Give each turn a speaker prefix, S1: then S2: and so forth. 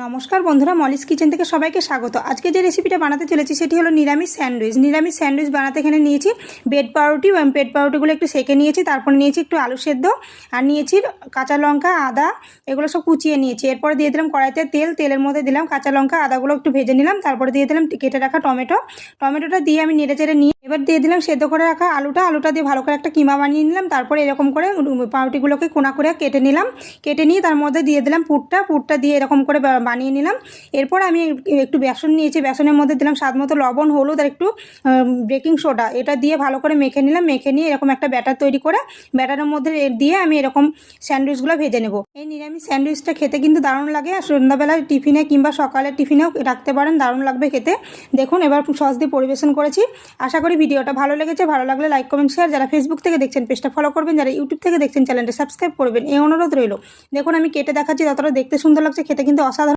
S1: নমস্কার বন্ধুরা, Molly's kitchen থেকে সবাইকে স্বাগত। আজকে যে রেসিপিটা বানাতে চলেছি সেটি হলো নিরামিষ স্যান্ডউইচ। নিরামিষ স্যান্ডউইচ বানাতে এখানে নিয়েছি ব্রেড পাউরুটি, ব্রেড পাউরুটিগুলো একটু সেঁকে নিয়েছি, তারপর নিয়েছি একটু আলু সেদ্ধ, আর নিয়েছি কাঁচা লঙ্কা, আদা, এগুলো সব কুচিয়ে নিয়েছি। এরপরে দিয়ে দিলাম কড়াইতে তেল, তেলের মধ্যে দিলাম কাঁচা লঙ্কা, আদাগুলো একটু ভেজে নিলাম, তারপরে দিয়ে দিলাম কেটে রাখা টমেটোটা দিয়ে আমি নেড়ে চেড়ে নিয়ে এবার দিয়ে দিলাম সেদ্ধ করে রাখা আলুটা দিয়ে ভালো করে একটা কিমা বানিয়ে নিলাম। তারপরে এরকম করে পাউরুটিগুলোকে কোনা করে কেটে নিলাম, কেটে নিয়ে তার মধ্যে দিয়ে দিলাম পুরটা দিয়ে এরকম করে বানিয়ে নিলাম। এরপর আমি একটু বেসন নিয়েছি, বেসনের মধ্যে দিলাম স্বাদ মতো লবণ, হলুদ আর একটু বেকিং সোডা, এটা দিয়ে ভালো করে মেখে নিলাম। মেখে নিয়ে এরকম একটা ব্যাটার তৈরি করে ব্যাটারের মধ্যে দিয়ে আমি এরকম স্যান্ডউইচগুলো ভেজে নেব। এই নিরামিষ স্যান্ডউইচটা খেতে কিন্তু দারুণ লাগে, আর সন্ধ্যাবেলায় টিফিনে কিংবা সকালের টিফিনেও রাখতে পারেন, দারুণ লাগবে খেতে। দেখুন এবার সস দিয়ে পরিবেশন করেছি। আশা করি ভিডিওটা ভালো লেগেছে। ভালো লাগলে লাইক কমেন্ট শেয়ার, যারা ফেসবুক থেকে দেখছেন পেজটা ফলো করবেন, যারা ইউটিউব থেকে দেখছেন চ্যানেলটা সাবস্ক্রাইব করবেন, এই অনুরোধ রইল। দেখুন আমি কেটে দেখাচ্ছি, যতটা দেখতে সুন্দর লাগছে খেতে কিন্তু অসাধারণ।